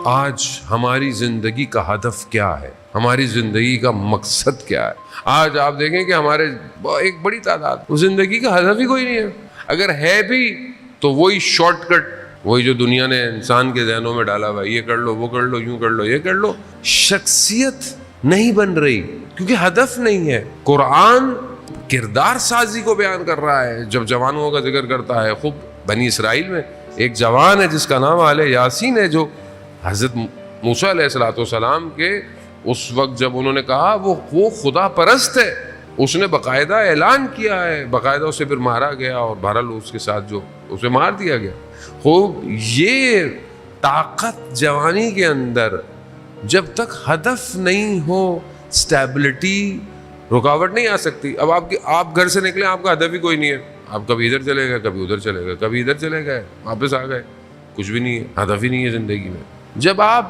آج ہماری زندگی کا ہدف کیا ہے، ہماری زندگی کا مقصد کیا ہے؟ آج آپ دیکھیں کہ ہمارے ایک بڑی تعداد زندگی کا ہدف ہی کوئی نہیں ہے، اگر ہے بھی تو وہی شارٹ کٹ، وہی جو دنیا نے انسان کے ذہنوں میں ڈالا ہوا، یہ کر لو، وہ کر لو، یوں کر لو، یہ کر لو۔ شخصیت نہیں بن رہی کیونکہ ہدف نہیں ہے۔ قرآن کردار سازی کو بیان کر رہا ہے، جب جوانوں کا ذکر کرتا ہے۔ خوب بنی اسرائیل میں ایک جوان ہے جس کا نام آل یاسین ہے، جو حضرت موسیٰ علیہ السلام کے اس وقت جب انہوں نے کہا وہ خدا پرست ہے، اس نے باقاعدہ اعلان کیا ہے، باقاعدہ اسے پھر مارا گیا، اور بہرحال اس کے ساتھ جو اسے مار دیا گیا۔ خوب یہ طاقت جوانی کے اندر، جب تک ہدف نہیں ہو اسٹیبلٹی، رکاوٹ نہیں آ سکتی۔ اب آپ گھر سے نکلے، آپ کا ہدف ہی کوئی نہیں ہے، آپ کبھی ادھر چلے گئے، کبھی ادھر چلے گئے، کبھی ادھر چلے گئے، واپس آ گئے، کچھ بھی نہیں ہے، ہدف ہی نہیں ہے زندگی میں۔ جب آپ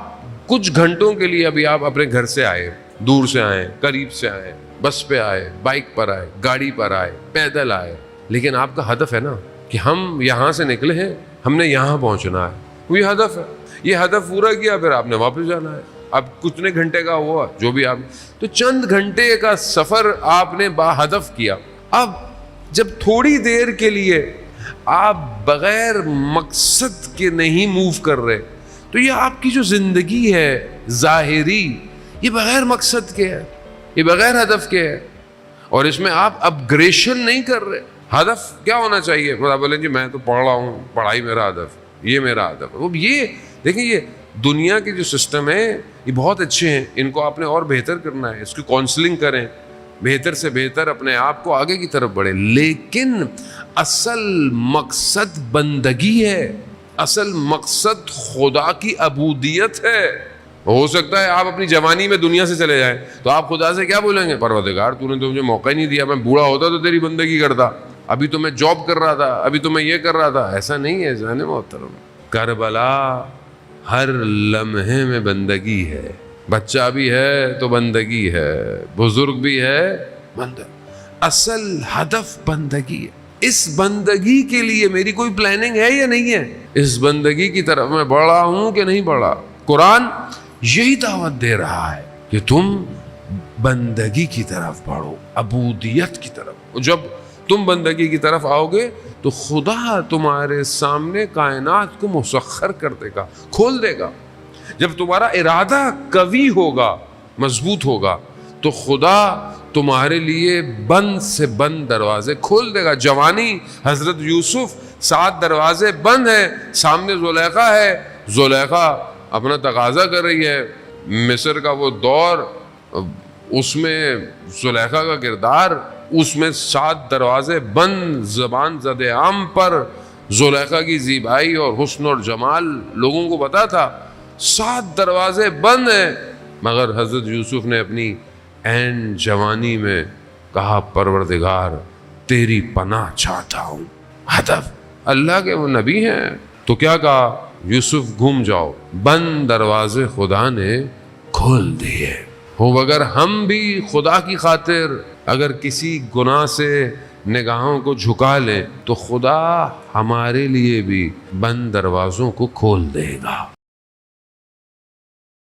کچھ گھنٹوں کے لیے، ابھی آپ اپنے گھر سے آئے، دور سے آئے، قریب سے آئے، بس پہ آئے، بائک پر آئے، گاڑی پر آئے، پیدل آئے، لیکن آپ کا ہدف ہے نا کہ ہم یہاں سے نکلے ہیں، ہم نے یہاں پہنچنا ہے، وہ یہ ہدف ہے۔ یہ ہدف پورا کیا، پھر آپ نے واپس جانا ہے۔ اب کتنے گھنٹے کا ہوا جو بھی آپ، تو چند گھنٹے کا سفر آپ نے با ہدف کیا۔ اب جب تھوڑی دیر کے لیے آپ بغیر مقصد کے نہیں موو کر رہے، تو یہ آپ کی جو زندگی ہے ظاہری، یہ بغیر مقصد کے ہے، یہ بغیر ہدف کے ہے، اور اس میں آپ اپگریشن نہیں کر رہے۔ ہدف کیا ہونا چاہیے؟ خدا بولیں جی میں تو پڑھ رہا ہوں، پڑھائی میرا ہدف، یہ میرا ہدف ہے۔ وہ یہ دیکھیں، یہ دنیا کے جو سسٹم ہے یہ بہت اچھے ہیں، ان کو آپ نے اور بہتر کرنا ہے، اس کی کاؤنسلنگ کریں، بہتر سے بہتر اپنے آپ کو آگے کی طرف بڑھیں، لیکن اصل مقصد بندگی ہے، اصل مقصد خدا کی عبودیت ہے۔ ہو سکتا ہے آپ اپنی جوانی میں دنیا سے چلے جائیں تو آپ خدا سے کیا بولیں گے؟ پروردگار تو نے تو مجھے موقع ہی نہیں دیا، میں بوڑھا ہوتا تو تیری بندگی کرتا، ابھی تو میں جاب کر رہا تھا، ابھی تو میں یہ کر رہا تھا۔ ایسا نہیں ہے ذہن محترم۔ کربلا ہر لمحے میں بندگی ہے، بچہ بھی ہے تو بندگی ہے، بزرگ بھی ہے، اصل ہدف بندگی ہے۔ اس بندگی کے لیے میری کوئی پلاننگ ہے یا نہیں ہے؟ اس بندگی کی طرف میں بڑھ رہا ہوں کہ نہیں بڑھ رہا؟ قرآن یہی دعوت دے رہا ہے کہ تم بندگی کی طرف بڑھو، عبودیت کی طرف۔ جب تم بندگی کی طرف آؤ گے تو خدا تمہارے سامنے کائنات کو مسخر کر دے گا، کھول دے گا۔ جب تمہارا ارادہ قوی ہوگا، مضبوط ہوگا، تو خدا تمہارے لیے بند سے بند دروازے کھول دے گا۔ جوانی، حضرت یوسف، 7 دروازے بند ہیں، سامنے زلیخا ہے، زلیخا اپنا تقاضا کر رہی ہے، مصر کا وہ دور، اس میں زلیخا کا کردار، اس میں 7 دروازے بند، زبان زد عام پر زلیخا کی زیبائی اور حسن اور جمال لوگوں کو پتا تھا۔ 7 دروازے بند ہیں، مگر حضرت یوسف نے اپنی عین جوانی میں کہا پروردگار تیری پناہ چاہتا ہوں۔ ہدف، اللہ کے وہ نبی ہیں، تو کیا کہا؟ یوسف گھوم جاؤ، بند دروازے خدا نے کھول دیے۔ ہو اگر ہم بھی خدا کی خاطر اگر کسی گناہ سے نگاہوں کو جھکا لیں تو خدا ہمارے لیے بھی بند دروازوں کو کھول دے گا۔